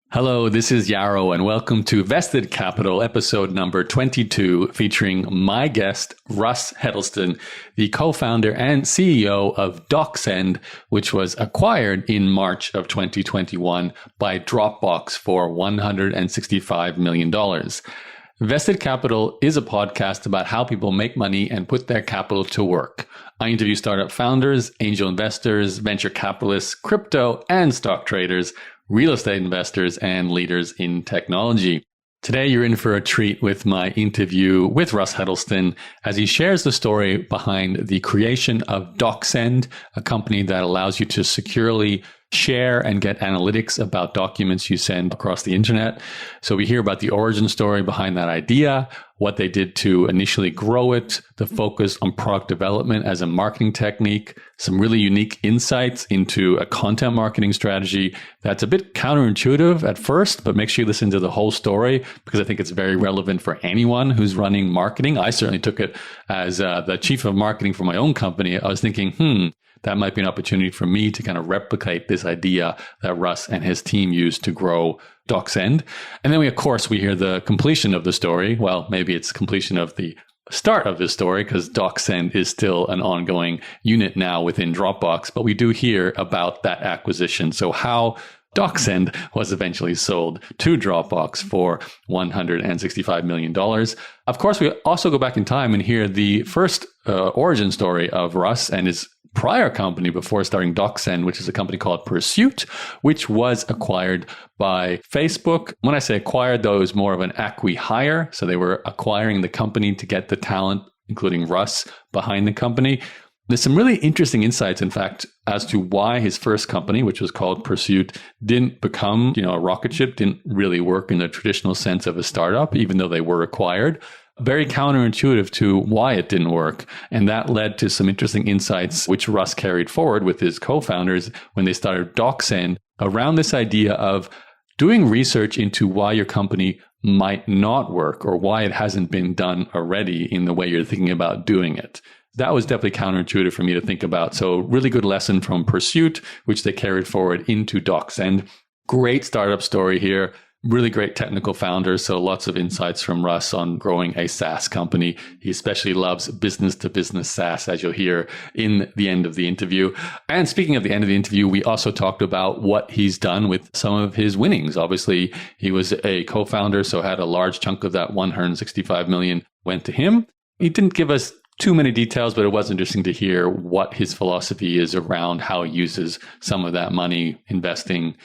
Hello, this is Yarrow, and welcome to Vested Capital, episode number 22, featuring my guest, Russ Heddleston, the co-founder and CEO of DocSend, which was acquired in March of 2021 by Dropbox for $165 million. Vested Capital is a podcast about how people make money and put their capital to work. I interview startup founders, angel investors, venture capitalists, crypto and stock traders, real estate investors, and leaders in technology. Today, you're in for a treat with my interview with Russ Heddleston as he shares the story behind the creation of DocSend, a company that allows you to securely share and get analytics about documents you send across the internet. So we hear about the origin story behind that idea, what they did to initially grow it, the focus on product development as a marketing technique, some really unique insights into a content marketing strategy that's a bit counterintuitive at first, but make sure you listen to the whole story because I think it's very relevant for anyone who's running marketing. I certainly took it as the chief of marketing for my own company. I was thinking, that might be an opportunity for me to kind of replicate this idea that Russ and his team used to grow DocSend. And then we hear the completion of the story. Well, maybe it's completion of the start of this story because DocSend is still an ongoing unit now within Dropbox, but we do hear about that acquisition. So how DocSend was eventually sold to Dropbox for $165 million. Of course, we also go back in time and hear the first origin story of Russ and his prior company before starting DocSend, which is a company called Pursuit, which was acquired by Facebook. When I say acquired, though, it was more of an acqui-hire. So they were acquiring the company to get the talent, including Russ, behind the company. There's some really interesting insights, in fact, as to why his first company, which was called Pursuit, didn't become, a rocket ship, didn't really work in the traditional sense of a startup, even though they were acquired. Very counterintuitive to why it didn't work. And that led to some interesting insights, which Russ carried forward with his co-founders when they started DocSend around this idea of doing research into why your company might not work or why it hasn't been done already in the way you're thinking about doing it. That was definitely counterintuitive for me to think about. So really good lesson from Pursuit, which they carried forward into DocSend. Great startup story here. Really great technical founders. So lots of insights from Russ on growing a SaaS company. He especially loves business to business SaaS, as you'll hear in the end of the interview. And speaking of the end of the interview, we also talked about what he's done with some of his winnings. Obviously, he was a co-founder, so had a large chunk of that $165 million went to him. He didn't give us too many details, but it was interesting to hear what his philosophy is around how he uses some of that money investing,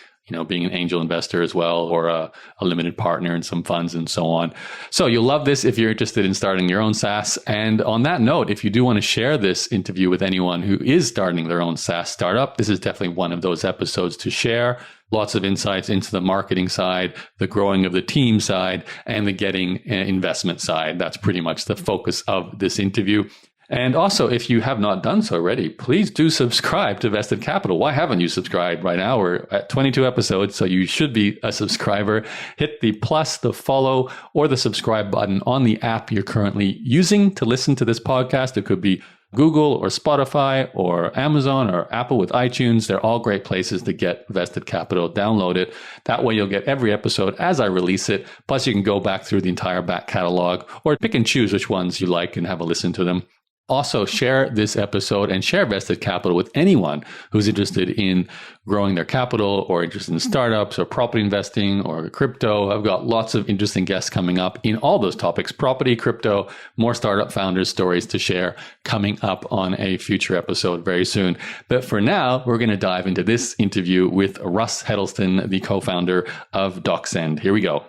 being an angel investor as well, or a limited partner in some funds and so on. So you'll love this if you're interested in starting your own SaaS. And on that note, if you do want to share this interview with anyone who is starting their own SaaS startup, this is definitely one of those episodes to share. Lots of insights into the marketing side, the growing of the team side, and the getting investment side. That's pretty much the focus of this interview. And also, if you have not done so already, please do subscribe to Vested Capital. Why haven't you subscribed right now? We're at 22 episodes, so you should be a subscriber. Hit the plus, the follow, or the subscribe button on the app you're currently using to listen to this podcast. It could be Google or Spotify or Amazon or Apple with iTunes. They're all great places to get Vested Capital. Download it. That way you'll get every episode as I release it. Plus you can go back through the entire back catalog or pick and choose which ones you like and have a listen to them. Also, share this episode and share Vested Capital with anyone who's interested in growing their capital or interested in startups or property investing or crypto. I've got lots of interesting guests coming up in all those topics: property, crypto, more startup founders' stories to share coming up on a future episode very soon. But for now, we're going to dive into this interview with Russ Heddleston, the co-founder of DocSend. Here we go.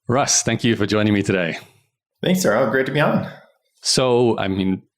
Russ, thank you for joining me today. Thanks, Sarah. Great to be on. So,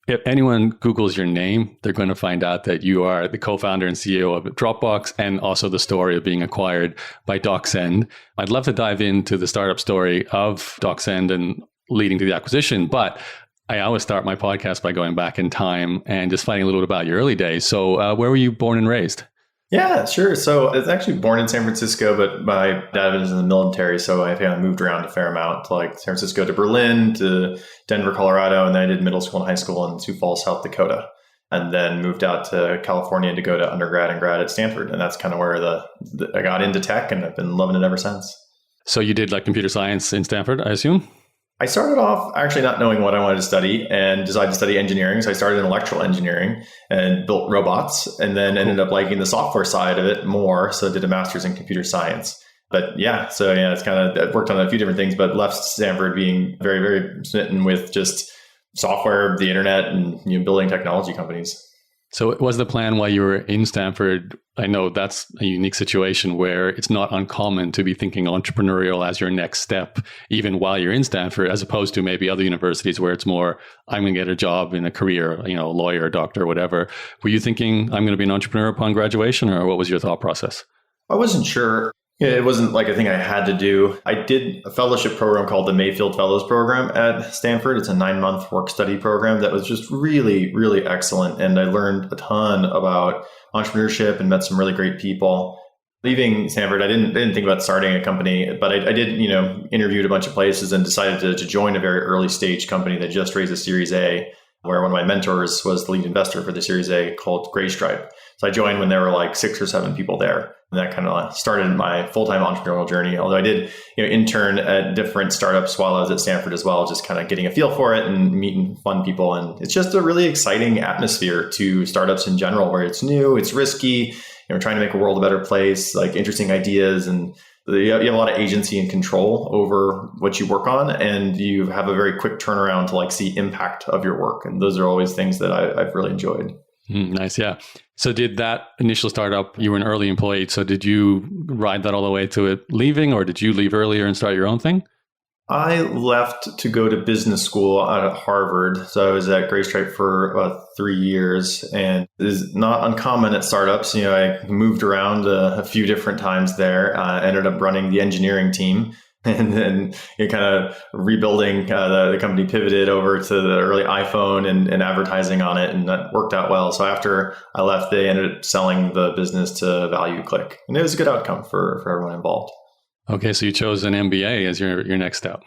if anyone Googles your name, they're going to find out that you are the co-founder and CEO of Dropbox and also the story of being acquired by DocSend. I'd love to dive into the startup story of DocSend and leading to the acquisition, but I always start my podcast by going back in time and just finding a little bit about your early days. So where were you born and raised? Yeah, sure. So I was actually born in San Francisco, but my dad was in the military. So I kind of moved around a fair amount, like San Francisco to Berlin to Denver, Colorado. And then I did middle school and high school in Sioux Falls, South Dakota. and then moved out to California to go to undergrad and grad at Stanford. And that's kind of where I got into tech, and I've been loving it ever since. So you did like computer science in Stanford, I assume? I started off actually not knowing what I wanted to study and decided to study engineering. So I started in electrical engineering and built robots, and then ended up liking the software side of it more. So I did a master's in computer science. But it's kind of, I worked on a few different things, but left Stanford being very, very smitten with just software, the internet, and building technology companies. So was the plan while you were in Stanford? I know that's a unique situation where it's not uncommon to be thinking entrepreneurial as your next step, even while you're in Stanford, as opposed to maybe other universities where it's more, I'm going to get a job in a career, lawyer, doctor, whatever. Were you thinking, I'm going to be an entrepreneur upon graduation, or what was your thought process? I wasn't sure. It wasn't like a thing I had to do. I did a fellowship program called the Mayfield Fellows Program at Stanford. It's a 9-month work study program that was just really, really excellent. And I learned a ton about entrepreneurship and met some really great people. Leaving Stanford, I didn't think about starting a company, but I did, interviewed a bunch of places and decided to join a very early stage company that just raised a Series A, where one of my mentors was the lead investor for the Series A, called Graystripe. So I joined when there were like 6 or 7 people there. And that kind of started my full-time entrepreneurial journey. Although I did, intern at different startups while I was at Stanford as well, just kind of getting a feel for it and meeting fun people. And it's just a really exciting atmosphere to startups in general, where it's new, it's risky, trying to make a world a better place, like interesting ideas, and you have a lot of agency and control over what you work on, and you have a very quick turnaround to like see impact of your work. And those are always things that I've really enjoyed. Nice. Yeah. So did that initial startup, you were an early employee. So did you ride that all the way to it leaving, or did you leave earlier and start your own thing? I left to go to business school at Harvard. So I was at Graystripe for about 3 years, and it is not uncommon at startups. I moved around a few different times there. Ended up running the engineering team. And then kind of rebuilding, the company pivoted over to the early iPhone and advertising on it, and that worked out well. So after I left, they ended up selling the business to ValueClick, and it was a good outcome for everyone involved. Okay, so you chose an MBA as your next step.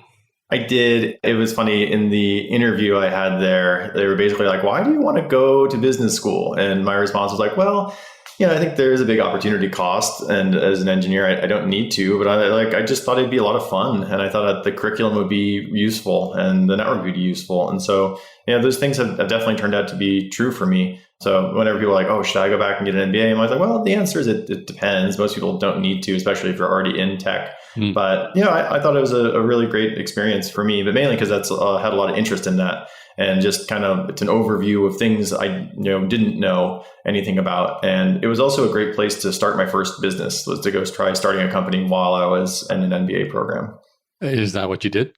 I did. It was funny, in the interview I had there, they were basically like, why do you want to go to business school? And my response was like, well, I think there is a big opportunity cost, and as an engineer, I don't need to, but I just thought it'd be a lot of fun, and I thought that the curriculum would be useful and the network would be useful, and so those things have definitely turned out to be true for me. So whenever people are like, oh, should I go back and get an MBA? I'm like, well, the answer is it depends. Most people don't need to, especially if you're already in tech. But I thought it was a really great experience for me, but mainly because that's had a lot of interest in that. And just kind of, it's an overview of things I didn't know anything about. And it was also a great place to start my first business, was to go try starting a company while I was in an MBA program. Is that what you did?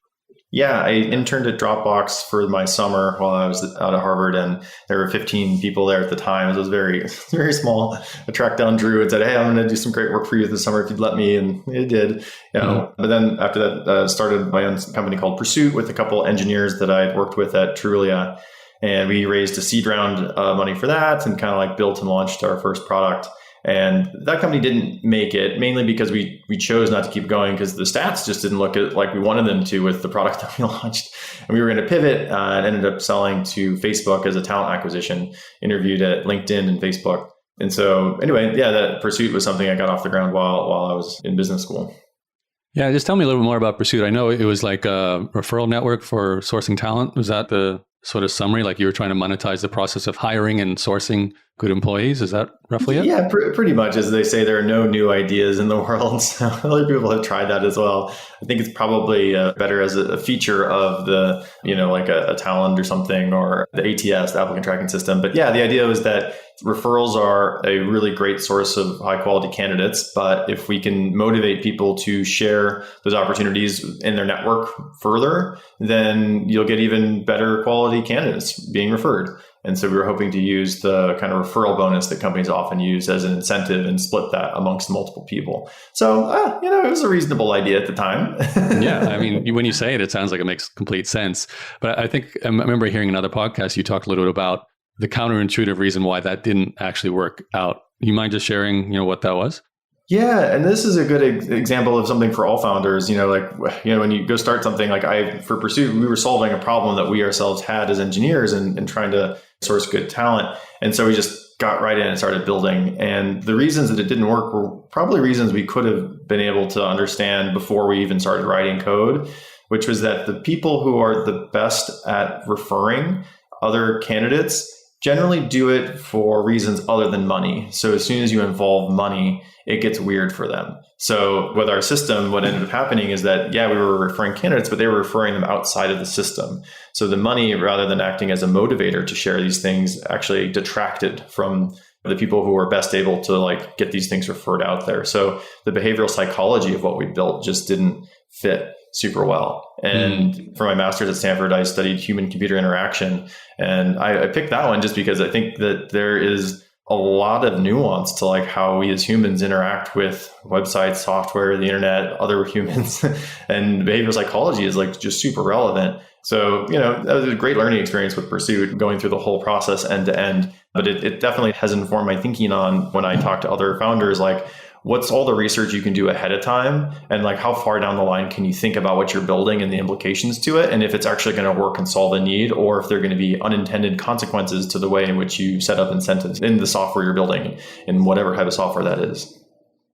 Yeah, I interned at Dropbox for my summer while I was out of Harvard, and there were 15 people there at the time. It was very, very small. I tracked down Drew and said, hey, I'm going to do some great work for you this summer if you'd let me. And it did. But then after that, started my own company called Pursuit with a couple engineers that I had worked with at Trulia. And we raised a seed round money for that, and kind of like built and launched our first product. And that company didn't make it, mainly because we chose not to keep going, because the stats just didn't look like we wanted them to with the product that we launched. And we were going to pivot and ended up selling to Facebook as a talent acquisition, interviewed at LinkedIn and Facebook. And so anyway, that Pursuit was something I got off the ground while I was in business school. Yeah, just tell me a little bit more about Pursuit. I know it was like a referral network for sourcing talent. Was that the sort of summary? Like you were trying to monetize the process of hiring and sourcing good employees? Is that roughly it? Yeah, pretty much. As they say, there are no new ideas in the world. So other people have tried that as well. I think it's probably better as a feature of the, like a Talent or something, or the ATS, the applicant tracking system. But yeah, the idea was that referrals are a really great source of high quality candidates. But if we can motivate people to share those opportunities in their network further, then you'll get even better quality candidates being referred. And so we were hoping to use the kind of referral bonus that companies often use as an incentive and split that amongst multiple people. So, it was a reasonable idea at the time. Yeah. I mean, when you say it, it sounds like it makes complete sense. But I think I remember hearing another podcast, you talked a little bit about the counterintuitive reason why that didn't actually work out. You mind just sharing, what that was? Yeah, and this is a good example of something for all founders. When you go start something, for Pursuit, we were solving a problem that we ourselves had as engineers and trying to source good talent. And so we just got right in and started building. And the reasons that it didn't work were probably reasons we could have been able to understand before we even started writing code, which was that the people who are the best at referring other candidates generally do it for reasons other than money. So as soon as you involve money, it gets weird for them. So with our system, what ended up happening is that, yeah, we were referring candidates, but they were referring them outside of the system. So the money, rather than acting as a motivator to share these things, actually detracted from the people who were best able to like get these things referred out there. So the behavioral psychology of what we built just didn't fit super well. And for my master's at Stanford, I studied human computer interaction. And I picked that one just because I think that there is a lot of nuance to like how we as humans interact with websites, software, the internet, other humans, and behavioral psychology is like just super relevant. So, that was a great learning experience with Pursuit, going through the whole process end to end. But it definitely has informed my thinking on when I talk to other founders, like, what's all the research you can do ahead of time? And like, how far down the line can you think about what you're building and the implications to it? And if it's actually going to work and solve a need, or if there are going to be unintended consequences to the way in which you set up incentives in the software you're building, in whatever type of software that is.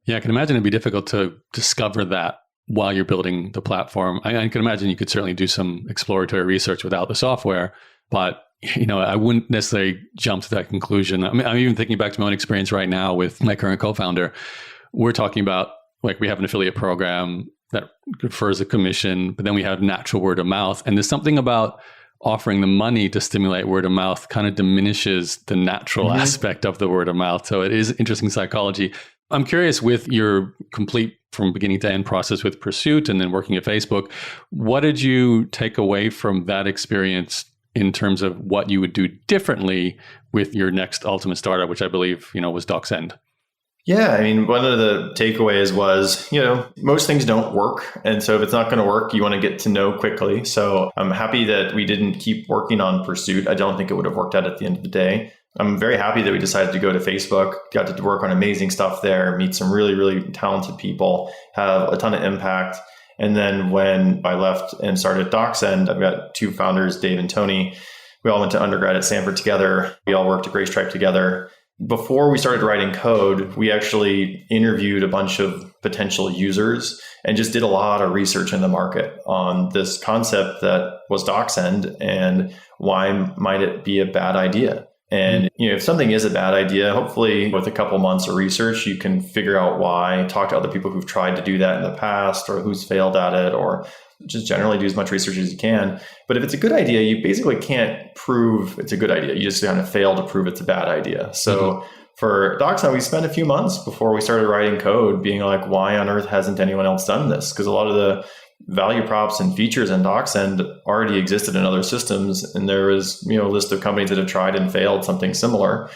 Yeah, I can imagine it'd be difficult to discover that while you're building the platform. I can imagine you could certainly do some exploratory research without the software, but I wouldn't necessarily jump to that conclusion. I mean, I'm even thinking back to my own experience right now with my current co-founder. We're talking about, like, we have an affiliate program that confers a commission, but then we have natural word of mouth. And there's something about offering the money to stimulate word of mouth kind of diminishes the natural aspect of the word of mouth. So it is interesting psychology. I'm curious, with your complete from beginning to end process with Pursuit and then working at Facebook, what did you take away from that experience in terms of what you would do differently with your next ultimate startup, which I believe, was DocSend? Yeah, I mean, one of the takeaways was, most things don't work. And so if it's not going to work, you want to get to know quickly. So I'm happy that we didn't keep working on Pursuit. I don't think it would have worked out at the end of the day. I'm very happy that we decided to go to Facebook, got to work on amazing stuff there, meet some really, really talented people, have a ton of impact. And then when I left and started DocSend, I've got two founders, Dave and Tony. We all went to undergrad at Stanford together. We all worked at Gray Stripe together. Before we started writing code, we actually interviewed a bunch of potential users and just did a lot of research in the market on this concept that was DocSend and why might it be a bad idea. And if something is a bad idea, hopefully with a couple months of research, you can figure out why, talk to other people who've tried to do that in the past or who's failed at it, or just generally do as much research as you can. But if it's a good idea, you basically can't prove it's a good idea. You just kind of fail to prove it's a bad idea. So for DocSend, we spent a few months before we started writing code being like, why on earth hasn't anyone else done this? Because a lot of the value props and features in DocSend already existed in other systems. And there was, a list of companies that have tried and failed something similar.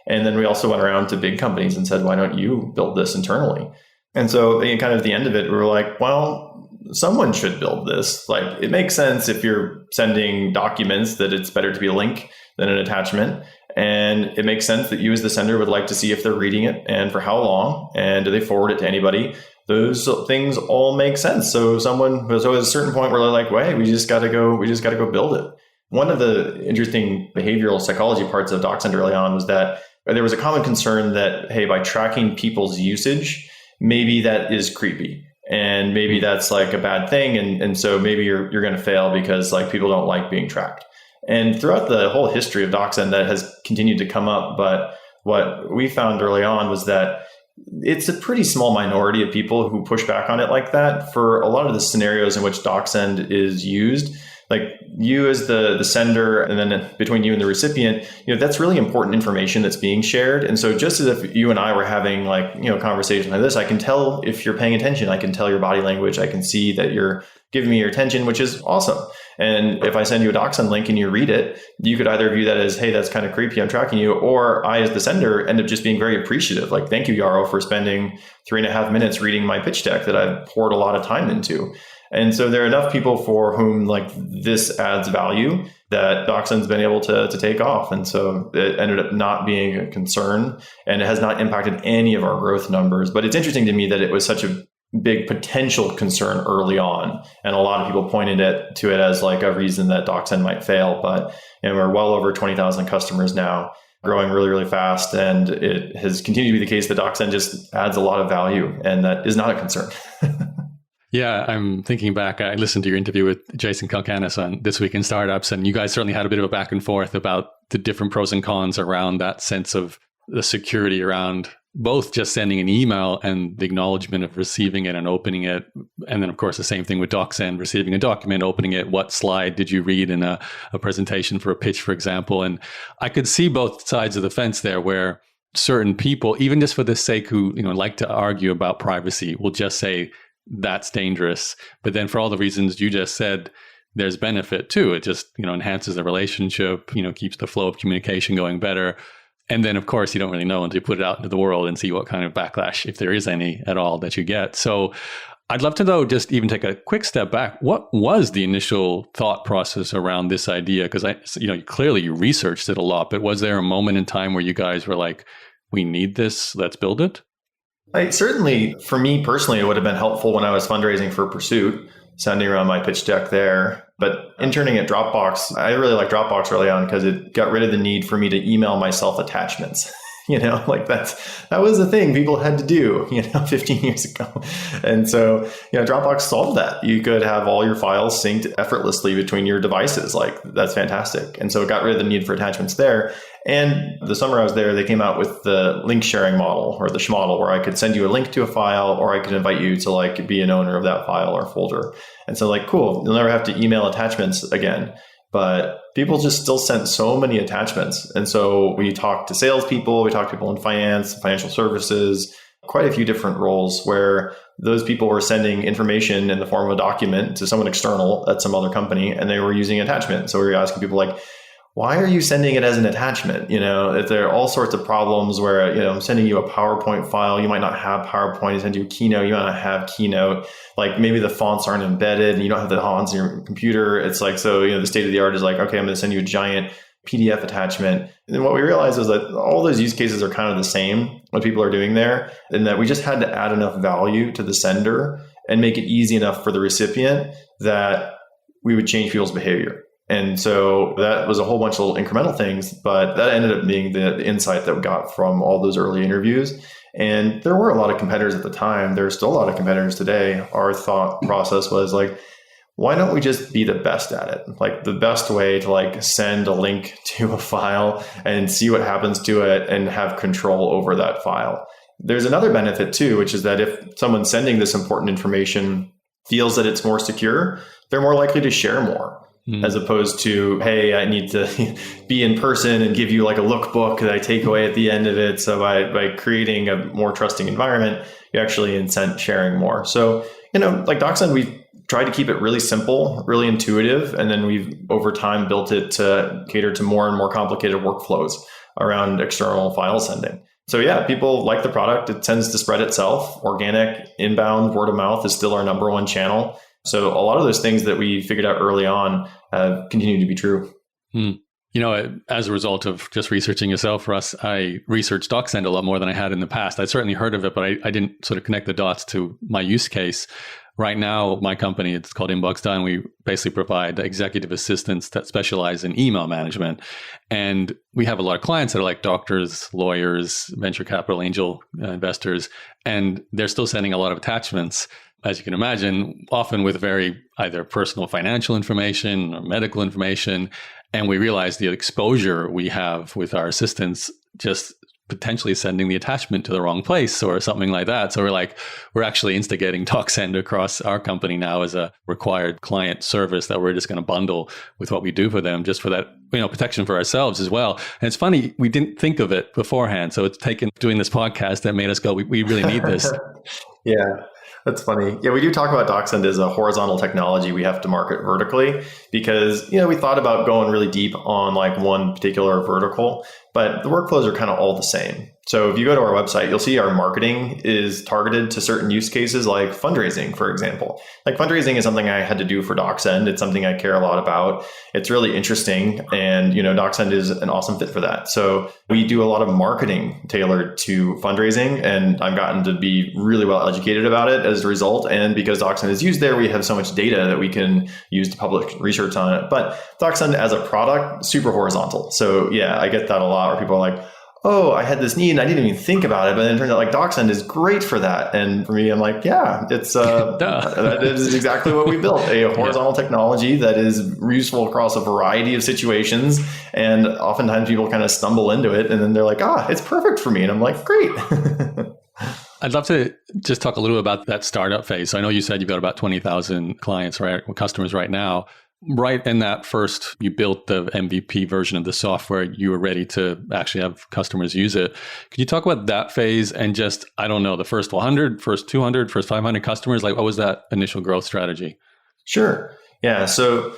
And then we also went around to big companies and said, why don't you build this internally? And so kind of at the end of it, we were like, well, someone should build this. Like, it makes sense if you're sending documents that it's better to be a link than an attachment. And it makes sense that you as the sender would like to see if they're reading it and for how long, and do they forward it to anybody? Those things all make sense. So someone was always a certain point where they're like, wait, we just got to go build it. One of the interesting behavioral psychology parts of DocSend early on was that there was a common concern that, hey, by tracking people's usage, maybe that is creepy. And maybe that's like a bad thing. And so maybe you're going to fail because like people don't like being tracked. And throughout the whole history of DocSend, that has continued to come up. But what we found early on was that it's a pretty small minority of people who push back on it like that. For a lot of the scenarios in which DocSend is used, like you as the sender, and then between you and the recipient, that's really important information that's being shared. And so just as if you and I were having like, a conversation like this, I can tell if you're paying attention. I can tell your body language. I can see that you're giving me your attention, which is awesome. And if I send you a DocSend link and you read it, you could either view that as, hey, that's kind of creepy, I'm tracking you. Or I, as the sender, end up just being very appreciative. Like, thank you, Yarrow, for spending 3.5 minutes reading my pitch deck that I've poured a lot of time into. And so there are enough people for whom like this adds value that DocSend's been able to take off. And so it ended up not being a concern, and it has not impacted any of our growth numbers. But it's interesting to me that it was such a big potential concern early on. And a lot of people pointed to it as like a reason that DocSend might fail. But we're well over 20,000 customers now, growing really, really fast. And it has continued to be the case that DocSend just adds a lot of value, and that is not a concern. Yeah, I'm thinking back. I listened to your interview with Jason Calcanis on This Week in Startups, and you guys certainly had a bit of a back and forth about the different pros and cons around that sense of the security around both just sending an email and the acknowledgement of receiving it and opening it. And then, of course, the same thing with DocSend, receiving a document, opening it. What slide did you read in a presentation for a pitch, for example? And I could see both sides of the fence there, where certain people, even just for the sake who like to argue about privacy, will just say that's dangerous. But then for all the reasons you just said, there's benefit too. It just enhances the relationship, keeps the flow of communication going better. And then, of course, you don't really know until you put it out into the world and see what kind of backlash, if there is any at all, that you get. So I'd love to know, just even take a quick step back. What was the initial thought process around this idea? Because clearly you researched it a lot, but was there a moment in time where you guys were like, we need this, let's build it? Certainly, for me personally, it would have been helpful when I was fundraising for Pursuit, sending around my pitch deck there. But interning at Dropbox, I really liked Dropbox early on because it got rid of the need for me to email myself attachments. That was the thing people had to do, 15 years ago. And so, Dropbox solved that. You could have all your files synced effortlessly between your devices. Like, that's fantastic. And so it got rid of the need for attachments there. And the summer I was there, they came out with the link sharing model, or the schmodel, where I could send you a link to a file, or I could invite you to be an owner of that file or folder. And so cool, you'll never have to email attachments again. But people just still sent so many attachments. And so we talked to salespeople, we talked to people in finance, financial services, quite a few different roles where those people were sending information in the form of a document to someone external at some other company, and they were using attachment. So we were asking people why are you sending it as an attachment? If there are all sorts of problems where, I'm sending you a PowerPoint file, you might not have PowerPoint. I send you a Keynote, you might not have Keynote. Maybe the fonts aren't embedded and you don't have the fonts in your computer. It's the state of the art is okay, I'm going to send you a giant PDF attachment. And what we realized is that all those use cases are kind of the same, what people are doing there, and that we just had to add enough value to the sender and make it easy enough for the recipient that we would change people's behavior. And so that was a whole bunch of little incremental things, but that ended up being the insight that we got from all those early interviews. And there were a lot of competitors at the time. There's still a lot of competitors today. Our thought process was why don't we just be the best at it? The best way to send a link to a file and see what happens to it and have control over that file. There's another benefit too, which is that if someone sending this important information feels that it's more secure, they're more likely to share more. As opposed to, hey, I need to be in person and give you a lookbook that I take away at the end of it. So by creating a more trusting environment, you actually incent sharing more. So, DocSend, we've tried to keep it really simple, really intuitive. And then we've over time built it to cater to more and more complicated workflows around external file sending. So yeah, people like the product. It tends to spread itself. Organic, inbound, word of mouth is still our number one channel. So a lot of those things that we figured out early on continue to be true. As a result of just researching yourself, Russ, I researched DocSend a lot more than I had in the past. I'd certainly heard of it, but I didn't sort of connect the dots to my use case. Right now, my company, it's called Inbox Done. We basically provide executive assistants that specialize in email management. And we have a lot of clients that are doctors, lawyers, venture capital, angel investors, and they're still sending a lot of attachments, as you can imagine, often with very either personal financial information or medical information. And we realize the exposure we have with our assistants just potentially sending the attachment to the wrong place or something like that. So we're actually instigating DocSend across our company now as a required client service that we're just going to bundle with what we do for them, just for that, protection for ourselves as well. And it's funny, we didn't think of it beforehand. So it's taken doing this podcast that made us go, we really need this. Yeah. That's funny. Yeah, we do talk about DocSend as a horizontal technology we have to market vertically because, we thought about going really deep on one particular vertical, but the workflows are kind of all the same. So if you go to our website, you'll see our marketing is targeted to certain use cases like fundraising, for example. Like fundraising is something I had to do for DocSend. It's something I care a lot about. It's really interesting. And, DocSend is an awesome fit for that. So we do a lot of marketing tailored to fundraising, and I've gotten to be really well educated about it as a result. And because DocSend is used there, we have so much data that we can use to publish research on it. But DocSend as a product, super horizontal. So yeah, I get that a lot where people are like, oh, I had this need and I didn't even think about it. But then it turns out like DocSend is great for that. And for me, I'm like, yeah, it's that is exactly what we built, a horizontal technology that is useful across a variety of situations. And oftentimes people kind of stumble into it and then they're like, it's perfect for me. And I'm like, great. I'd love to just talk a little about that startup phase. So I know you said you've got about 20,000 clients, right, customers right now. Right in that first, you built the MVP version of the software, you were ready to actually have customers use it. Could you talk about that phase and just, I don't know, the first 100, first 200, first 500 customers? Like, what was that initial growth strategy? Sure. Yeah. So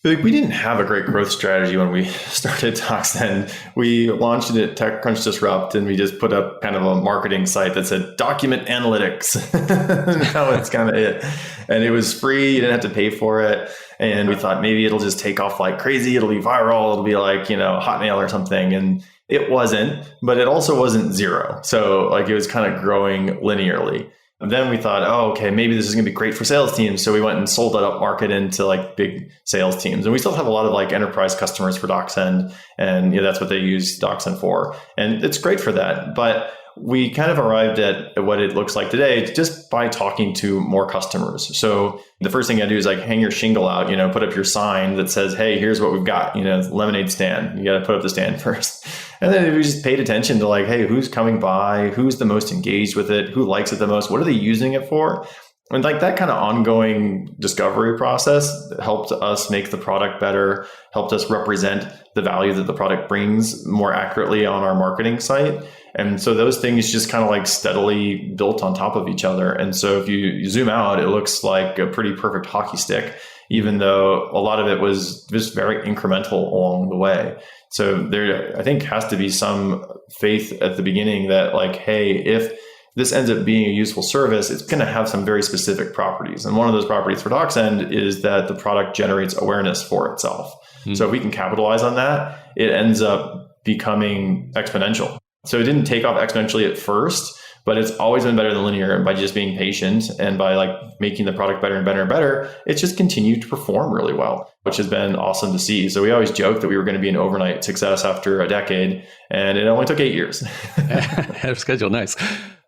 we didn't have a great growth strategy when we started DocSend. We launched it at TechCrunch Disrupt, and we just put up kind of a marketing site that said document analytics. That was kind of it. And it was free. You didn't have to pay for it. And we thought maybe it'll just take off like crazy. It'll be viral. It'll be like, Hotmail or something. And it wasn't, but it also wasn't zero. So like it was kind of growing linearly. And then we thought, okay, maybe this is going to be great for sales teams. So we went and sold that up market into like big sales teams. And we still have a lot of like enterprise customers for DocSend. And that's what they use DocSend for. And it's great for that. But we kind of arrived at what it looks like today just by talking to more customers. So the first thing I do is like hang your shingle out, put up your sign that says, hey, here's what we've got, lemonade stand. You got to put up the stand first. And then we just paid attention to like, hey, who's coming by? Who's the most engaged with it? Who likes it the most? What are they using it for? And like that kind of ongoing discovery process helped us make the product better, helped us represent the value that the product brings more accurately on our marketing site. And so those things just kind of like steadily built on top of each other. And so if you zoom out, it looks like a pretty perfect hockey stick, even though a lot of it was just very incremental along the way. So there, I think, has to be some faith at the beginning that like, hey, if this ends up being a useful service, it's going to have some very specific properties. And one of those properties for DocSend is that the product generates awareness for itself. Mm-hmm. So if we can capitalize on that, it ends up becoming exponential. So it didn't take off exponentially at first, but it's always been better than linear. And by just being patient and by like making the product better and better and better, it's just continued to perform really well, which has been awesome to see. So we always joked that we were going to be an overnight success after a decade, and it only took 8 years. Ahead of schedule. Nice.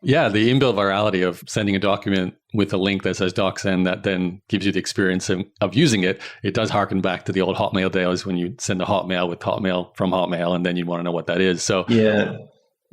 Yeah, the inbuilt virality of sending a document with a link that says DocSend that then gives you the experience of using it. It does harken back to the old Hotmail days when you send a Hotmail with Hotmail from Hotmail, and then you want to know what that is. So yeah.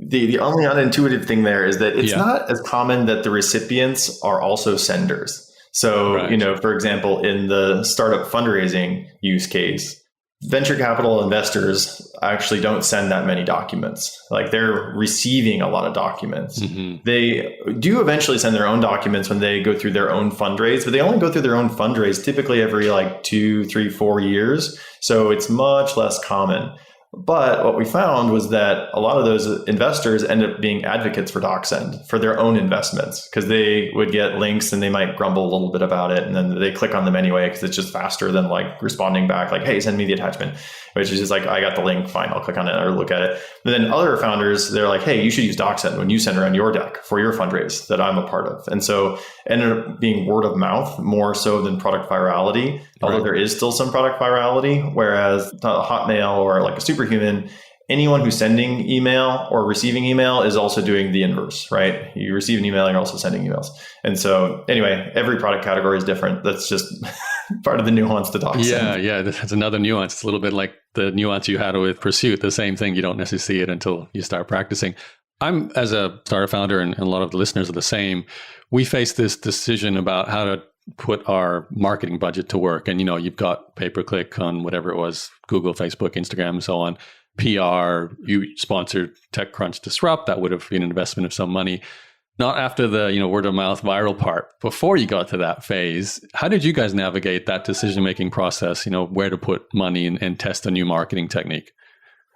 The only unintuitive thing there is that it's not as common that the recipients are also senders. So, right. For example, in the startup fundraising use case, venture capital investors actually don't send that many documents. Like they're receiving a lot of documents. Mm-hmm. They do eventually send their own documents when they go through their own fundraise, but they only go through their own fundraise typically every like 2, 3, 4 years. So it's much less common. But what we found was that a lot of those investors end up being advocates for DocSend for their own investments, because they would get links and they might grumble a little bit about it. And then they click on them anyway, because it's just faster than like responding back like, hey, send me the attachment, which is just like, I got the link, fine, I'll click on it or look at it. But then other founders, they're like, hey, you should use DocSend when you send around your deck for your fundraise that I'm a part of. And so ended up being word of mouth more so than product virality, although there is still some product virality, whereas Hotmail or like a Superhuman, anyone who's sending email or receiving email is also doing the inverse, right? You receive an email, and you're also sending emails. And so anyway, every product category is different. That's just part of the nuance to DocSend. Yeah, that's another nuance. It's a little bit like the nuance you had with Pursuit, the same thing. You don't necessarily see it until you start practicing. I'm, as a startup founder, and a lot of the listeners are the same, we face this decision about how to put our marketing budget to work. And, you've got pay-per-click on whatever it was, Google, Facebook, Instagram, and so on. PR, you sponsored TechCrunch Disrupt, that would have been an investment of some money. Not after the word of mouth viral part. Before you got to that phase, how did you guys navigate that decision-making process, where to put money and test a new marketing technique?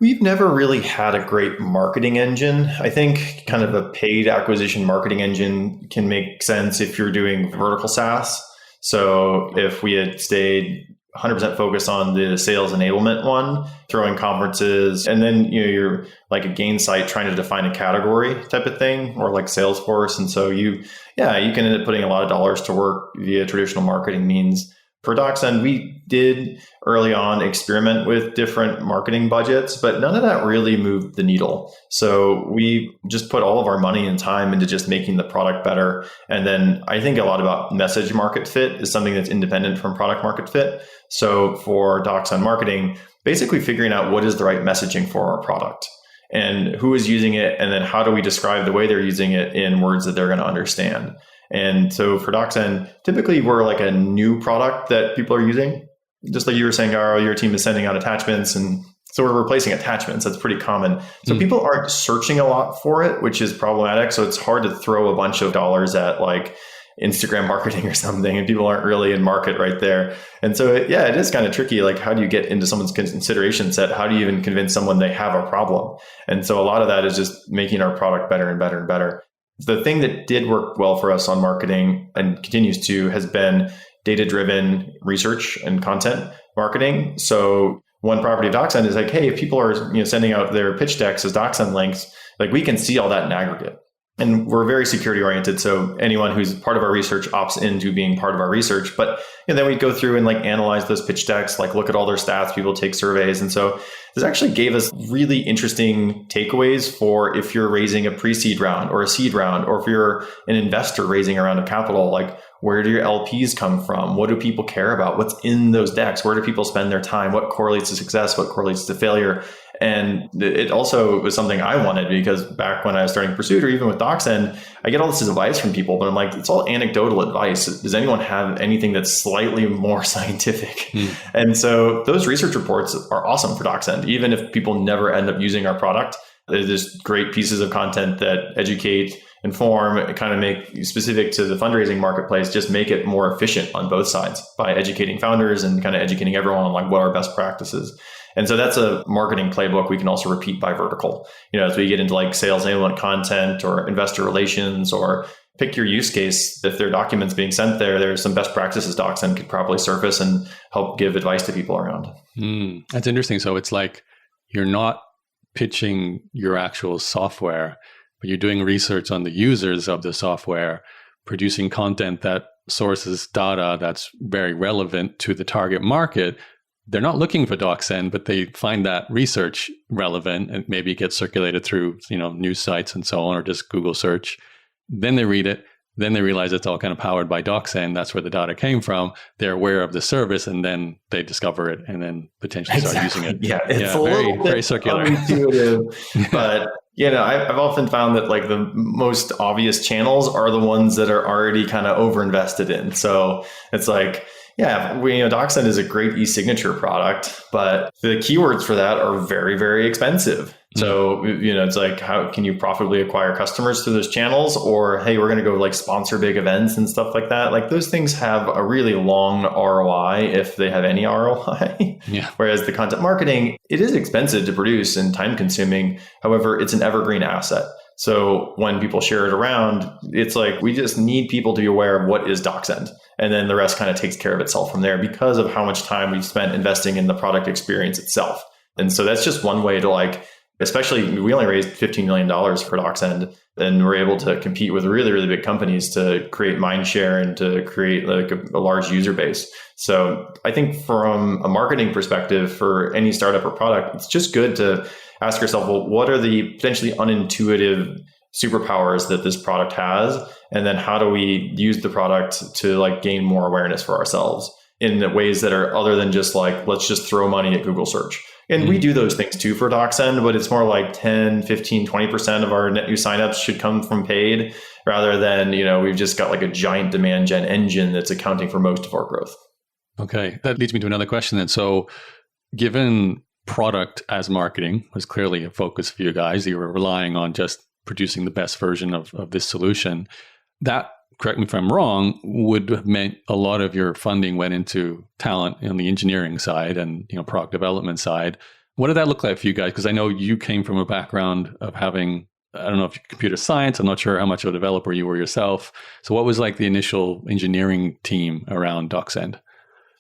We've never really had a great marketing engine. I think kind of a paid acquisition marketing engine can make sense if you're doing vertical SaaS. So if we had stayed 100% focused on the sales enablement one, throwing conferences, and then you're like a gain site trying to define a category type of thing, or like Salesforce. And so you can end up putting a lot of dollars to work via traditional marketing means. For DocSend, we did early on experiment with different marketing budgets, but none of that really moved the needle. So we just put all of our money and time into just making the product better. And then I think a lot about message market fit is something that's independent from product market fit. So for DocSend marketing, basically figuring out what is the right messaging for our product and who is using it, and then how do we describe the way they're using it in words that they're going to understand. And so for DocSend, typically we're like a new product that people are using. Just like you were saying, Garo, your team is sending out attachments, and so we're replacing attachments. That's pretty common. So people aren't searching a lot for it, which is problematic. So it's hard to throw a bunch of dollars at like Instagram marketing or something, and people aren't really in market right there. And so it is kind of tricky. Like, how do you get into someone's consideration set? How do you even convince someone they have a problem? And so a lot of that is just making our product better and better and better. The thing that did work well for us on marketing and continues to has been data-driven research and content marketing. So one property of DocSend is like, hey, if people are sending out their pitch decks as DocSend links, like we can see all that in aggregate. And we're very security oriented. So anyone who's part of our research opts into being part of our research. But then we go through and like analyze those pitch decks, like look at all their stats, people take surveys. And so this actually gave us really interesting takeaways for if you're raising a pre-seed round or a seed round, or if you're an investor raising a round of capital, like where do your LPs come from? What do people care about? What's in those decks? Where do people spend their time? What correlates to success? What correlates to failure? And it also was something I wanted, because back when I was starting Pursuit, or even with DocSend, I get all this advice from people, but I'm like, it's all anecdotal advice. Does anyone have anything that's slightly more scientific? And so those research reports are awesome for DocSend, even if people never end up using our product. There's great pieces of content that educate, inform, kind of make specific to the fundraising marketplace, just make it more efficient on both sides by educating founders and kind of educating everyone on like what are best practices. And so that's a marketing playbook we can also repeat by vertical. As we get into like sales enablement content or investor relations, or pick your use case. If there are documents being sent there's some best practices DocSend could probably surface and help give advice to people around. That's interesting. So it's like you're not pitching your actual software, but you're doing research on the users of the software, producing content that sources data that's very relevant to the target market. They're not looking for DocSend, but they find that research relevant, and maybe it gets circulated through, news sites and so on, or just Google search. Then they read it. Then they realize it's all kind of powered by DocSend. That's where the data came from. They're aware of the service, and then they discover it, and then potentially start using it. Yeah, it's a very, little bit very circular. Intuitive, but I've often found that like the most obvious channels are the ones that are already kind of overinvested in. So it's like, DocSend is a great e-signature product, but the keywords for that are very, very expensive. So, it's like, how can you profitably acquire customers through those channels? Or, hey, we're going to go like sponsor big events and stuff like that. Like those things have a really long ROI if they have any ROI. Whereas the content marketing, it is expensive to produce and time consuming. However, it's an evergreen asset. So when people share it around, it's like, we just need people to be aware of what is DocSend. And then the rest kind of takes care of itself from there because of how much time we've spent investing in the product experience itself. And so that's just one way to like, especially we only raised $15 million for DocSend, and we're able to compete with really, really big companies to create mind share and to create like a large user base. So I think from a marketing perspective for any startup or product, it's just good to ask yourself, well, what are the potentially unintuitive superpowers that this product has? And then how do we use the product to like gain more awareness for ourselves in ways that are other than just like, let's just throw money at Google search. And we do those things too for DocSend, but it's more like 10, 15, 20% of our net new signups should come from paid rather than, we've just got like a giant demand gen engine that's accounting for most of our growth. Okay. That leads me to another question then. So given product as marketing was clearly a focus for you guys, you were relying on just producing the best version of this solution. That, correct me if I'm wrong, would have meant a lot of your funding went into talent on the engineering side and product development side. What did that look like for you guys? Because I know you came from a background of having, I don't know if computer science, I'm not sure how much of a developer you were yourself. So what was like the initial engineering team around DocSend?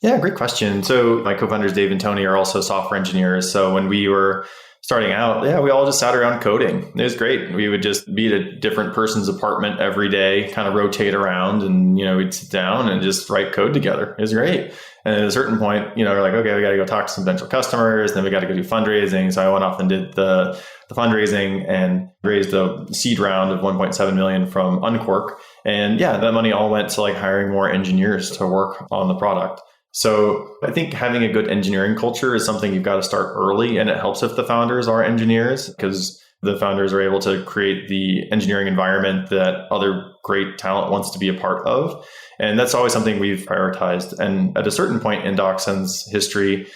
Yeah, great question. So my co-founders, Dave and Tony, are also software engineers. So when we were starting out, we all just sat around coding. It was great. We would just be at a different person's apartment every day, kind of rotate around, and we'd sit down and just write code together. It was great. And at a certain point, we're like, okay, we got to go talk to some potential customers. Then we got to go do fundraising. So I went off and did the fundraising and raised a seed round of 1.7 million from Uncork. And yeah, that money all went to like hiring more engineers to work on the product. So I think having a good engineering culture is something you've got to start early, and it helps if the founders are engineers, because the founders are able to create the engineering environment that other great talent wants to be a part of. And that's always something we've prioritized. And at a certain point in DocSend's history,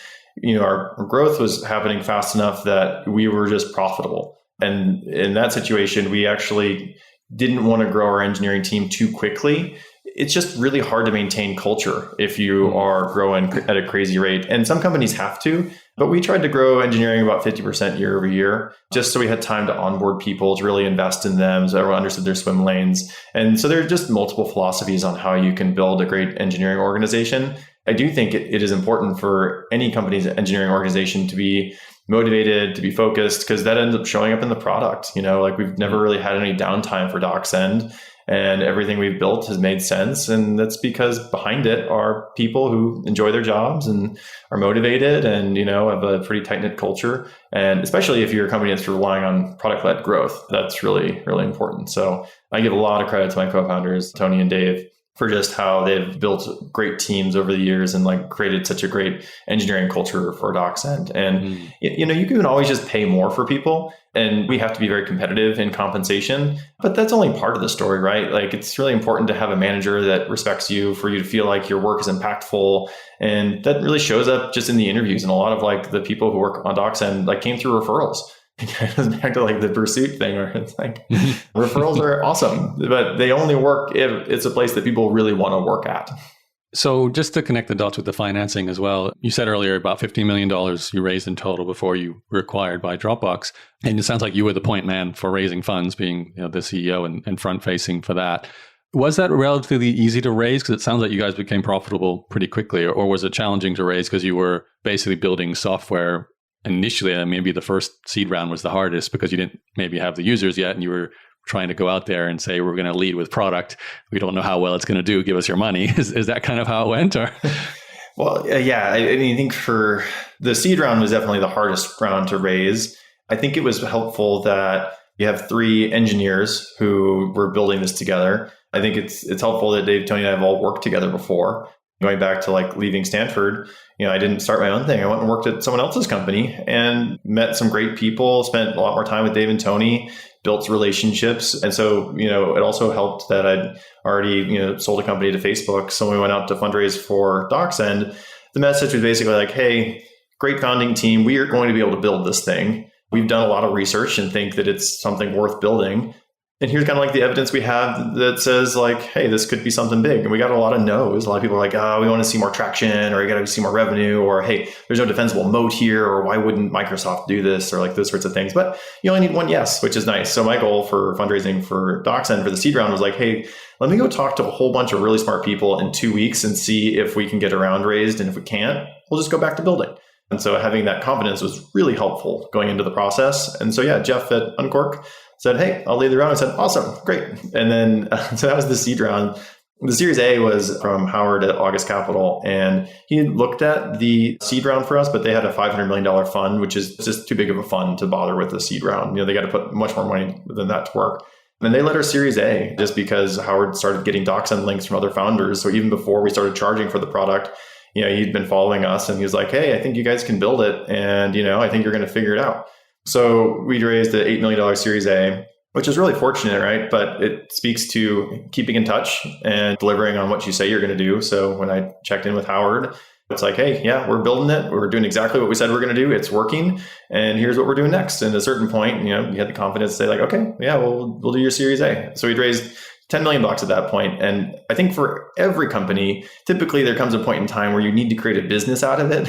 our growth was happening fast enough that we were just profitable. And in that situation, we actually didn't want to grow our engineering team too quickly. It's just really hard to maintain culture if you are growing at a crazy rate. And some companies have to, but we tried to grow engineering about 50% year over year, just so we had time to onboard people, to really invest in them, so everyone understood their swim lanes. And so there are just multiple philosophies on how you can build a great engineering organization. I do think it is important for any company's engineering organization to be motivated, to be focused, because that ends up showing up in the product. Like we've never really had any downtime for DocSend. And everything we've built has made sense. And that's because behind it are people who enjoy their jobs and are motivated and, have a pretty tight-knit culture. And especially if you're a company that's relying on product-led growth, that's really, really important. So I give a lot of credit to my co-founders, Tony and Dave, for just how they've built great teams over the years and like created such a great engineering culture for DocSend. And, you can always just pay more for people, and we have to be very competitive in compensation, but that's only part of the story, right? Like it's really important to have a manager that respects you, for you to feel like your work is impactful. And that really shows up just in the interviews. And a lot of like the people who work on DocSend like came through referrals. It goes back to like the pursuit thing, where it's like referrals are awesome, but they only work if it's a place that people really want to work at. So just to connect the dots with the financing as well, you said earlier about $15 million you raised in total before you were acquired by Dropbox. And it sounds like you were the point man for raising funds, being the CEO and front facing for that. Was that relatively easy to raise? Because it sounds like you guys became profitable pretty quickly, or was it challenging to raise because you were basically building software initially? And maybe the first seed round was the hardest because you didn't maybe have the users yet, and you were trying to go out there and say, we're going to lead with product. We don't know how well it's going to do. Give us your money. Is that kind of how it went? Or? Well, yeah. I think for the seed round was definitely the hardest round to raise. I think it was helpful that you have 3 engineers who were building this together. I think it's helpful that Dave, Tony, and I have all worked together before. Going back to like leaving Stanford, I didn't start my own thing. I went and worked at someone else's company and met some great people, spent a lot more time with Dave and Tony, built relationships. And so, it also helped that I'd already, sold a company to Facebook. So when we went out to fundraise for DocSend, the message was basically like, hey, great founding team. We are going to be able to build this thing. We've done a lot of research and think that it's something worth building. And here's kind of like the evidence we have that says like, hey, this could be something big. And we got a lot of no's. A lot of people are like, we want to see more traction, or you got to see more revenue, or hey, there's no defensible moat here, or why wouldn't Microsoft do this, or like those sorts of things. But you only need one yes, which is nice. So my goal for fundraising for DocSend for the seed round was like, hey, let me go talk to a whole bunch of really smart people in 2 weeks and see if we can get a round raised. And if we can't, we'll just go back to building. And so having that confidence was really helpful going into the process. And so yeah, Jeff at Uncork said, hey, I'll lead the round. I said, awesome, great. And then so that was the seed round. The Series A was from Howard at August Capital. And he looked at the seed round for us, but they had a $500 million fund, which is just too big of a fund to bother with the seed round. They got to put much more money than that to work. And they let our Series A just because Howard started getting DocSend links from other founders. So even before we started charging for the product, he'd been following us and he was like, hey, I think you guys can build it. And, I think you're going to figure it out. So we raised an $8 million Series A, which is really fortunate, right? But it speaks to keeping in touch and delivering on what you say you're going to do. So when I checked in with Howard, it's like, hey, yeah, we're building it. We're doing exactly what we said we're going to do. It's working. And here's what we're doing next. And at a certain point, we had the confidence to say like, okay, yeah, we'll do your Series A. So we'd raised $10 million at that point. And I think for every company, typically there comes a point in time where you need to create a business out of it.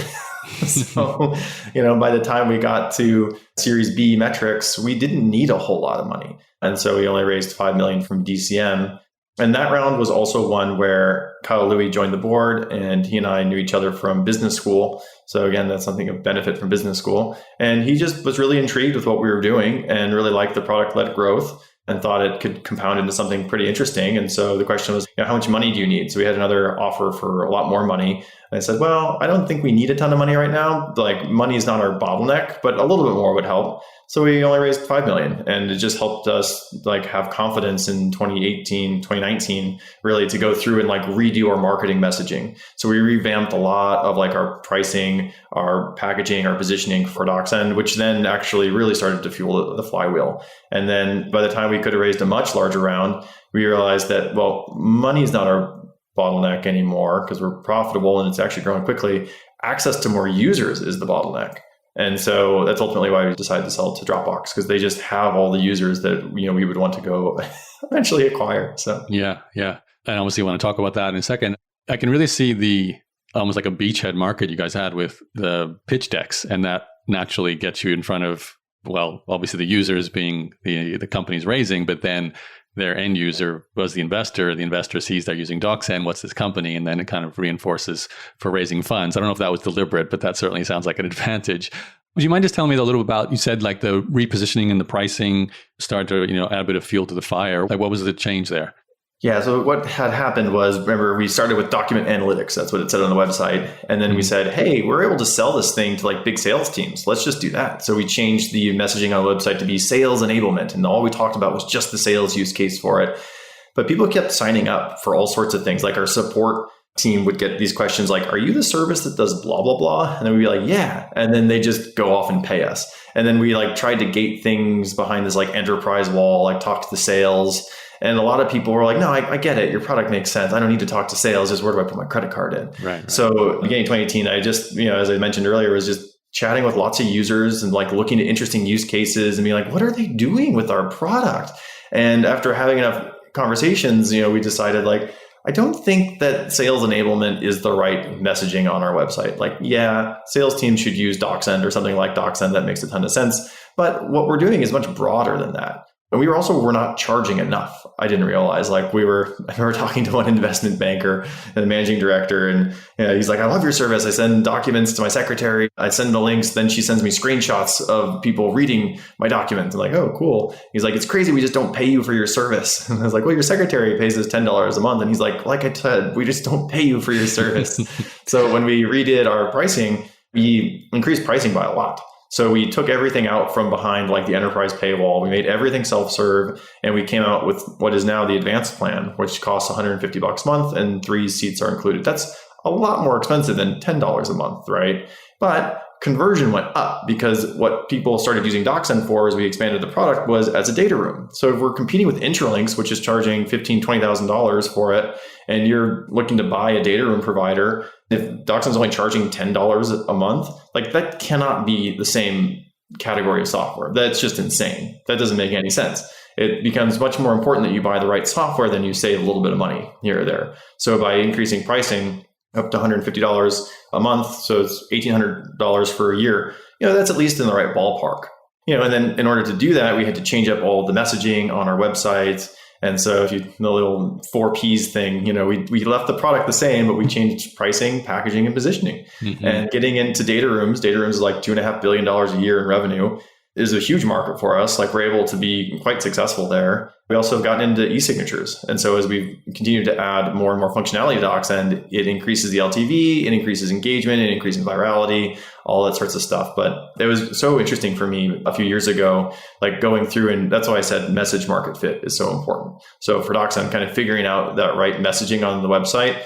So, by the time we got to Series B metrics, we didn't need a whole lot of money. And so we only raised $5 million from DCM. And that round was also one where Kyle Louie joined the board, and he and I knew each other from business school. So again, that's something of benefit from business school. And he just was really intrigued with what we were doing and really liked the product-led growth and thought it could compound into something pretty interesting. And so the question was, how much money do you need? So we had another offer for a lot more money. And I said, well, I don't think we need a ton of money right now. Like, money is not our bottleneck, but a little bit more would help. So we only raised $5 million, and it just helped us have confidence in 2018, 2019, really to go through and redo our marketing messaging. So we revamped a lot of our pricing, our packaging, our positioning for DocSend, which then actually really started to fuel the flywheel. And then by the time we could have raised a much larger round, we realized that, money is not our bottleneck anymore because we're profitable and it's actually growing quickly. Access to more users is the bottleneck. And so that's ultimately why we decided to sell it to Dropbox, because they just have all the users that we would want to go eventually acquire. So yeah. And obviously, I want to talk about that in a second. I can really see the almost like a beachhead market you guys had with the pitch decks, and that naturally gets you in front of, obviously the users being the companies raising, but then their end user was the investor. The investor sees they're using DocSend, what's this company? And then it kind of reinforces for raising funds. I don't know if that was deliberate, but that certainly sounds like an advantage. Would you mind just telling me a little about, you said the repositioning and the pricing started to, add a bit of fuel to the fire. What was the change there? Yeah. So what had happened was, remember, we started with document analytics. That's what it said on the website. And then we said, hey, we're able to sell this thing to big sales teams. Let's just do that. So we changed the messaging on the website to be sales enablement. And all we talked about was just the sales use case for it. But people kept signing up for all sorts of things. Our support team would get these questions are you the service that does blah, blah, blah? And then we'd be like, yeah. And then they just go off and pay us. And then we tried to gate things behind this enterprise wall, talk to the sales. And a lot of people were like, no, I get it. Your product makes sense. I don't need to talk to sales. Just where do I put my credit card in? Right. So beginning of 2018, I just, as I mentioned earlier, was just chatting with lots of users and looking at interesting use cases and being like, what are they doing with our product? And after having enough conversations, we decided I don't think that sales enablement is the right messaging on our website. Yeah, sales teams should use DocSend or something like DocSend. That makes a ton of sense. But what we're doing is much broader than that. And we're not charging enough. I didn't realize I remember talking to one investment banker and the managing director, and he's like, I love your service. I send documents to my secretary. I send the links. Then she sends me screenshots of people reading my documents. I'm like, oh, cool. He's like, it's crazy. We just don't pay you for your service. And I was like, well, your secretary pays us $10 a month. And he's like I said, we just don't pay you for your service. So when we redid our pricing, we increased pricing by a lot. So we took everything out from behind the enterprise paywall. We made everything self-serve, and we came out with what is now the advanced plan, which costs $150 a month and 3 seats are included. That's a lot more expensive than $10 a month, right? But conversion went up because what people started using DocSend for as we expanded the product was as a data room. So if we're competing with Intralinks, which is charging $15,000, $20,000 for it, and you're looking to buy a data room provider, if DocSend's only charging $10 a month, that cannot be the same category of software. That's just insane. That doesn't make any sense. It becomes much more important that you buy the right software than you save a little bit of money here or there. So by increasing pricing up to $150 a month, so it's $1,800 for a year, that's at least in the right ballpark. And then in order to do that, we had to change up all the messaging on our website. And so if the little 4 Ps thing, we left the product the same, but we changed pricing, packaging, and positioning. Mm-hmm. And getting into data rooms is $2.5 billion a year in revenue, is a huge market for us. We're able to be quite successful there. We also have gotten into e-signatures. And so as we continue to add more and more functionality to DocSend, it increases the LTV, it increases engagement, it increases virality, all that sorts of stuff. But it was so interesting for me a few years ago, going through, and that's why I said message market fit is so important. So for DocSend, kind of figuring out that right messaging on the website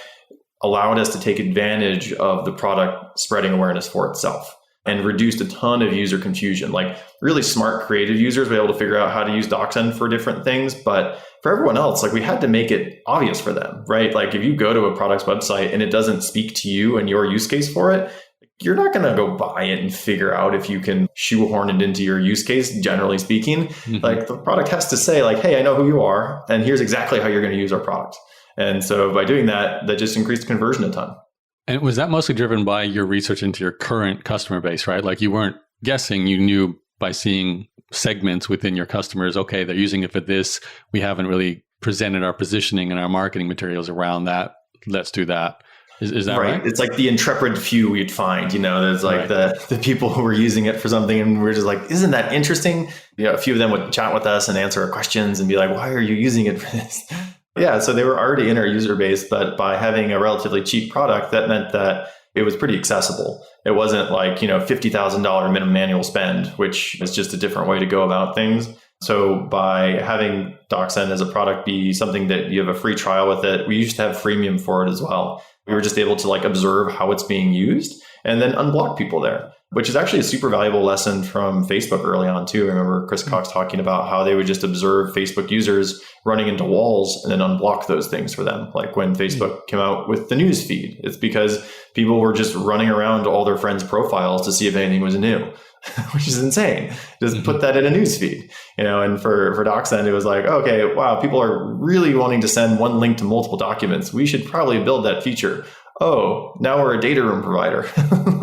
allowed us to take advantage of the product spreading awareness for itself, and reduced a ton of user confusion. Really smart, creative users were able to figure out how to use DocSend for different things. But for everyone else, we had to make it obvious for them, right? If you go to a product's website and it doesn't speak to you and your use case for it, you're not going to go buy it and figure out if you can shoehorn it into your use case, generally speaking. Like the product has to say like, hey, I know who you are, and here's exactly how you're going to use our product. And so by doing that, that just increased conversion a ton. And was that mostly driven by your research into your current customer base, right? Like you weren't guessing, you knew by seeing segments within your customers, okay, they're using it for this. We haven't really presented our positioning and our marketing materials around that. Let's do that. Is that right? It's like the intrepid few we'd find, there's like the people who were using it for something and we're just like, isn't that interesting? A few of them would chat with us and answer our questions and be like, why are you using it for this? Yeah, so they were already in our user base, but by having a relatively cheap product, that meant that it was pretty accessible. It wasn't like, $50,000 minimum annual spend, which is just a different way to go about things. So by having DocSend as a product be something that you have a free trial with it, we used to have freemium for it as well. We were just able to observe how it's being used and then unblock people there, which is actually a super valuable lesson from Facebook early on too. I remember Chris Cox talking about how they would just observe Facebook users running into walls and then unblock those things for them. Like when Facebook came out with the news feed, it's because people were just running around to all their friends' profiles to see if anything was new, which is insane. Just put that in a news feed, and for DocSend, it was like, okay, wow, people are really wanting to send one link to multiple documents. We should probably build that feature. Oh, now we're a data room provider.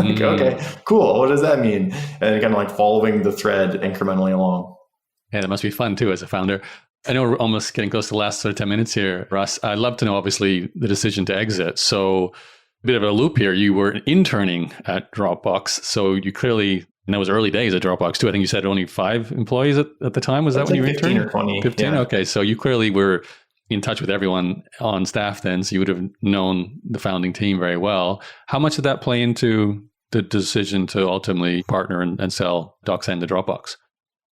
Okay, cool. What does that mean? And kind of following the thread incrementally along. Yeah, that must be fun too as a founder. I know we're almost getting close to the last 10 minutes here, Russ. I'd love to know, obviously, the decision to exit. So a bit of a loop here. You were interning at Dropbox. So you clearly, and that was early days at Dropbox too. I think you said only 5 employees at the time. Was that when you were interning? 15 or 20. 15? Yeah. Okay. So you clearly were in touch with everyone on staff then. So you would have known the founding team very well. How much did that play into the decision to ultimately partner and sell DocSend to Dropbox?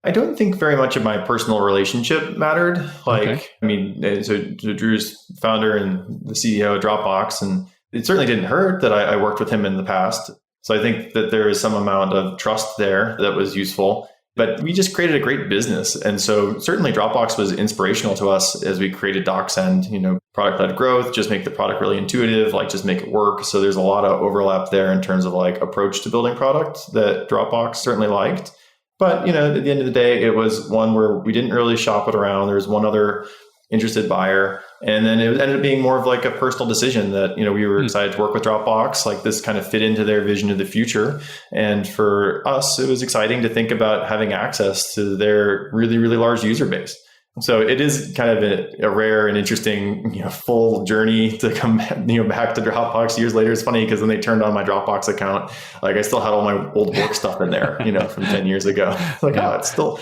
I don't think very much of my personal relationship mattered. So Drew's founder and the CEO of Dropbox, and it certainly didn't hurt that I worked with him in the past. So I think that there is some amount of trust there that was useful. But we just created a great business. And so certainly Dropbox was inspirational to us as we created DocSend, product-led growth, just make the product really intuitive, just make it work. So there's a lot of overlap there in terms of approach to building product that Dropbox certainly liked. But, at the end of the day, it was one where we didn't really shop it around. There was one other interested buyer. And then it ended up being more of a personal decision that, we were excited to work with Dropbox. This kind of fit into their vision of the future. And for us, it was exciting to think about having access to their really, really large user base. So it is kind of a rare and interesting, full journey to come, back to Dropbox years later. It's funny because when they turned on my Dropbox account, I still had all my old work stuff in there, from 10 years ago. It's still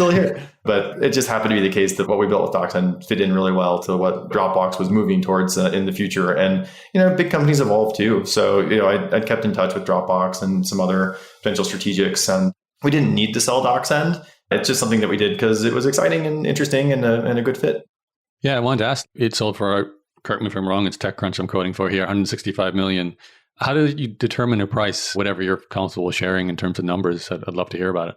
here. But it just happened to be the case that what we built with DocSend fit in really well to what Dropbox was moving towards in the future. And, big companies evolve too. So, I kept in touch with Dropbox and some other potential strategics, and we didn't need to sell DocSend. It's just something that we did because it was exciting and interesting and a good fit. Yeah, I wanted to ask, it sold for, correct me if I'm wrong, it's TechCrunch I'm quoting for here, $165 million. How did you determine a price, whatever you're comfortable sharing in terms of numbers? I'd love to hear about it.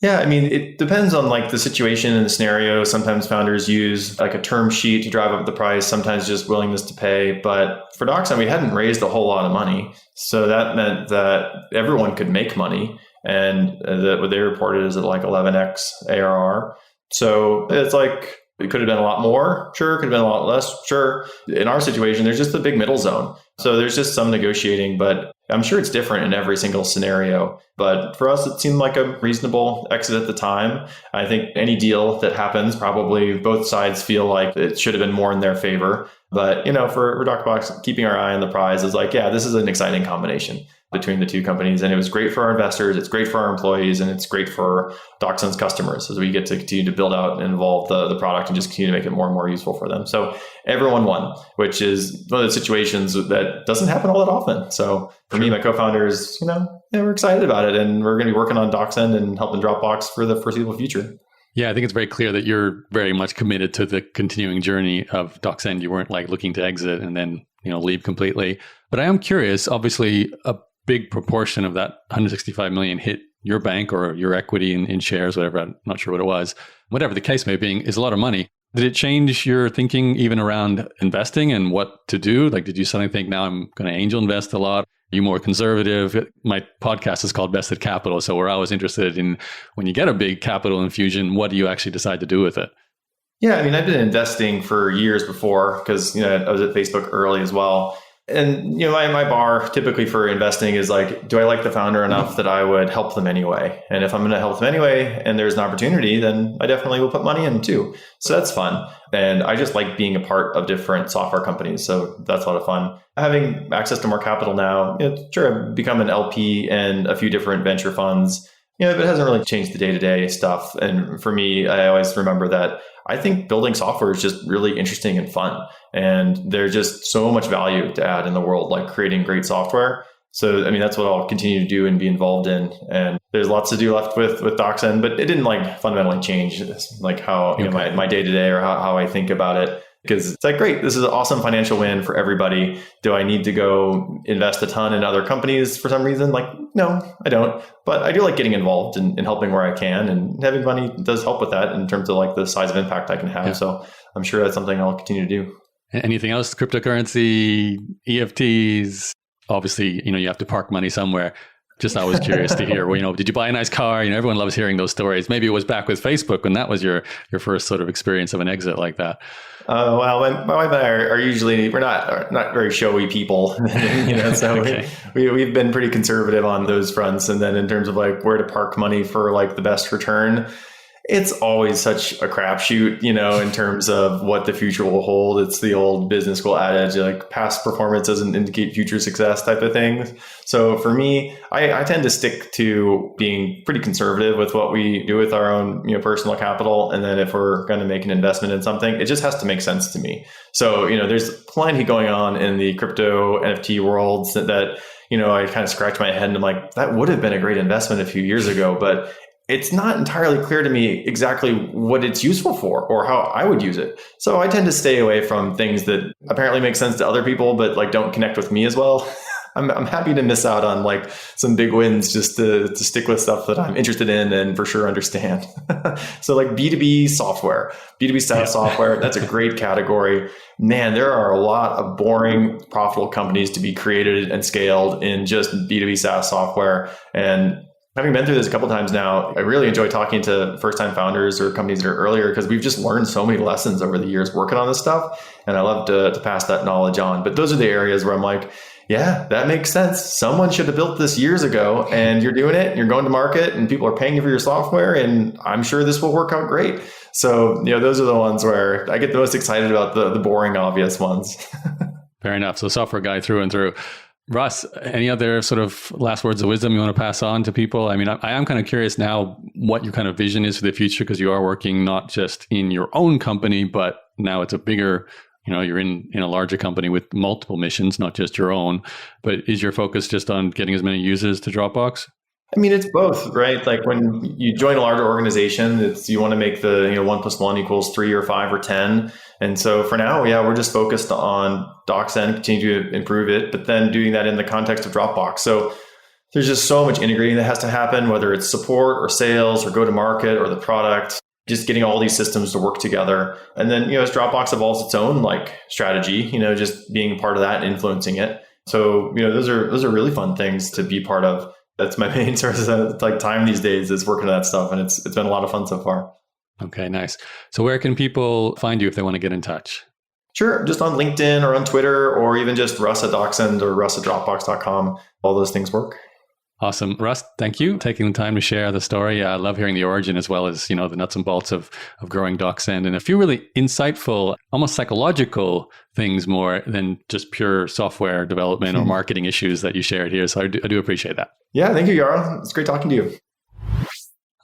Yeah, it depends on the situation and the scenario. Sometimes founders use a term sheet to drive up the price, sometimes just willingness to pay. But for DocSend, we hadn't raised a whole lot of money. So that meant that everyone could make money. And what they reported is at 11x ARR. So it's it could have been a lot more. Sure. Could have been a lot less. Sure. In our situation, there's just a big middle zone. So there's just some negotiating, but I'm sure it's different in every single scenario. But for us, it seemed like a reasonable exit at the time. I think any deal that happens, probably both sides feel like it should have been more in their favor. But, for Dropbox, keeping our eye on the prize is this is an exciting combination between the two companies. And it was great for our investors, it's great for our employees, and it's great for DocSend's customers as we get to continue to build out and evolve the product and just continue to make it more and more useful for them. So everyone won, which is one of the situations that doesn't happen all that often. So for me, my co-founders, we're excited about it. And we're going to be working on DocSend and helping Dropbox for the foreseeable future. Yeah, I think it's very clear that you're very much committed to the continuing journey of DocSend. You weren't looking to exit and then, leave completely. But I am curious, obviously, a big proportion of that 165 million hit your bank or your equity in shares, whatever, I'm not sure what it was. Whatever the case may be, is a lot of money. Did it change your thinking even around investing and what to do? Did you suddenly think, now I'm going to angel invest a lot? you more conservative? My podcast is called Vested Capital. So we're always interested in when you get a big capital infusion, what do you actually decide to do with it? Yeah, I mean, I've been investing for years before because, I was at Facebook early as well. And, my bar typically for investing is like, do I like the founder enough that I would help them anyway? And if I'm going to help them anyway, and there's an opportunity, then I definitely will put money in too. So that's fun. And I just like being a part of different software companies. So that's a lot of fun. Having access to more capital now, sure, I've become an LP and a few different venture funds. But it hasn't really changed the day-to-day stuff. And for me, I always remember that I think building software is just really interesting and fun. And there's just so much value to add in the world, like creating great software. So, that's what I'll continue to do and be involved in. And there's lots to do left with DocSend, but it didn't fundamentally change like how my day-to-day or how I think about it. Because it's like, great, this is an awesome financial win for everybody. Do I need to go invest a ton in other companies for some reason? No, I don't. But I do like getting involved in helping where I can. And having money does help with that in terms of the size of impact I can have. Yeah. So I'm sure that's something I'll continue to do. Anything else? Cryptocurrency, EFTs? Obviously, you have to park money somewhere. Just always curious to hear, did you buy a nice car? Everyone loves hearing those stories. Maybe it was back with Facebook when that was your first sort of experience of an exit like that. Well, my wife and I are usually, we're not very showy people, so okay. we've been pretty conservative on those fronts. And then in terms of where to park money for the best return, it's always such a crapshoot, in terms of what the future will hold. It's the old business school adage, past performance doesn't indicate future success type of things. So for me, I tend to stick to being pretty conservative with what we do with our own, personal capital. And then if we're going to make an investment in something, it just has to make sense to me. So, there's plenty going on in the crypto NFT worlds that I kind of scratch my head and I'm like, that would have been a great investment a few years ago, but it's not entirely clear to me exactly what it's useful for or how I would use it. So I tend to stay away from things that apparently make sense to other people, but don't connect with me as well. I'm happy to miss out on some big wins just to stick with stuff that I'm interested in and for sure understand. So B2B software, B2B SaaS software, that's a great category. Man, there are a lot of boring, profitable companies to be created and scaled in just B2B SaaS software. And having been through this a couple of times now, I really enjoy talking to first-time founders or companies that are earlier because we've just learned so many lessons over the years working on this stuff. And I love to pass that knowledge on. But those are the areas where I'm like, yeah, that makes sense. Someone should have built this years ago and you're doing it and you're going to market and people are paying you for your software. And I'm sure this will work out great. So, those are the ones where I get the most excited about the boring, obvious ones. Fair enough. So software guy through and through. Russ, any other sort of last words of wisdom you want to pass on to people? I am kind of curious now what your kind of vision is for the future because you are working not just in your own company, but now it's a bigger, you're in a larger company with multiple missions, not just your own. But is your focus just on getting as many users to Dropbox? It's both, right? When you join a larger organization, you want to make the 1 + 1 = 3 or 5 or 10. And so for now, we're just focused on DocSend, continue to improve it, but then doing that in the context of Dropbox. So there's just so much integrating that has to happen, whether it's support or sales or go to market or the product, just getting all these systems to work together. And then, as Dropbox evolves its own strategy, just being part of that and influencing it. So, those are really fun things to be part of. That's my main source of time these days is working on that stuff. And it's been a lot of fun so far. Okay, nice. So where can people find you if they want to get in touch? Sure. Just on LinkedIn or on Twitter or even just Russ at DocSend or Russ at Dropbox.com. All those things work. Awesome. Russ, thank you for taking the time to share the story. I love hearing the origin as well as, the nuts and bolts of growing DocSend and a few really insightful, almost psychological things more than just pure software development or marketing issues that you shared here. So I do appreciate that. Yeah, thank you, Jarl. It's great talking to you.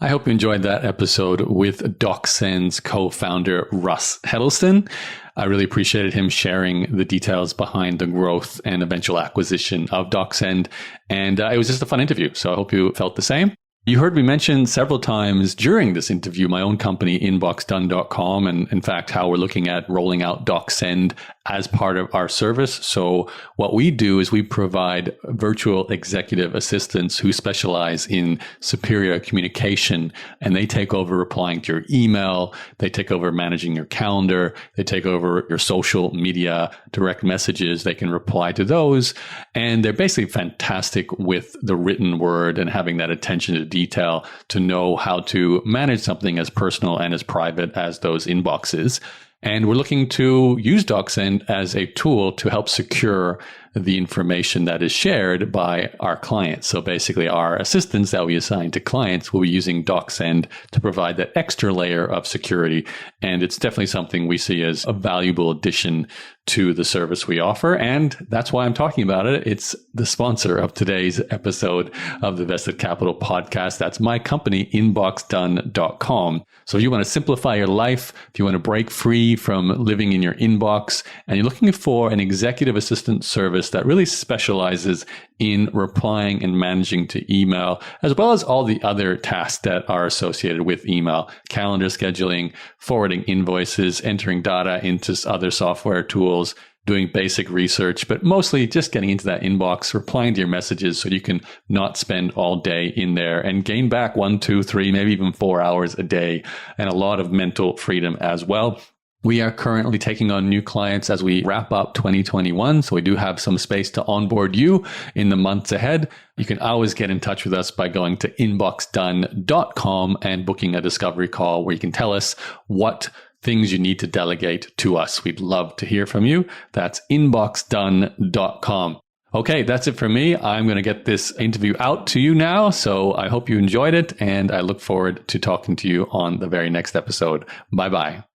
I hope you enjoyed that episode with DocSend's co-founder, Russ Heddleston. I really appreciated him sharing the details behind the growth and eventual acquisition of DocSend. And it was just a fun interview. So I hope you felt the same. You heard me mention several times during this interview my own company, inboxdone.com, and in fact, how we're looking at rolling out DocSend as part of our service. So what we do is we provide virtual executive assistants who specialize in superior communication, and they take over replying to your email. They take over managing your calendar. They take over your social media, direct messages. They can reply to those. And they're basically fantastic with the written word and having that attention to detail to know how to manage something as personal and as private as those inboxes. And we're looking to use DocSend as a tool to help secure the information that is shared by our clients. So basically, our assistants that we assign to clients will be using DocSend to provide that extra layer of security. And it's definitely something we see as a valuable addition to the service we offer. And that's why I'm talking about it. It's the sponsor of today's episode of the Vested Capital podcast. That's my company, inboxdone.com. So if you want to simplify your life, if you want to break free from living in your inbox, and you're looking for an executive assistant service that really specializes in replying and managing to email, as well as all the other tasks that are associated with email, calendar scheduling, forwarding invoices, entering data into other software tools, doing basic research, but mostly just getting into that inbox, replying to your messages so you can not spend all day in there and gain back 1, 2, 3, maybe even 4 hours a day, and a lot of mental freedom as well. We are currently taking on new clients as we wrap up 2021. So we do have some space to onboard you in the months ahead. You can always get in touch with us by going to inboxdone.com and booking a discovery call where you can tell us what things you need to delegate to us. We'd love to hear from you. That's inboxdone.com. Okay, that's it for me. I'm going to get this interview out to you now. So I hope you enjoyed it, and I look forward to talking to you on the very next episode. Bye-bye.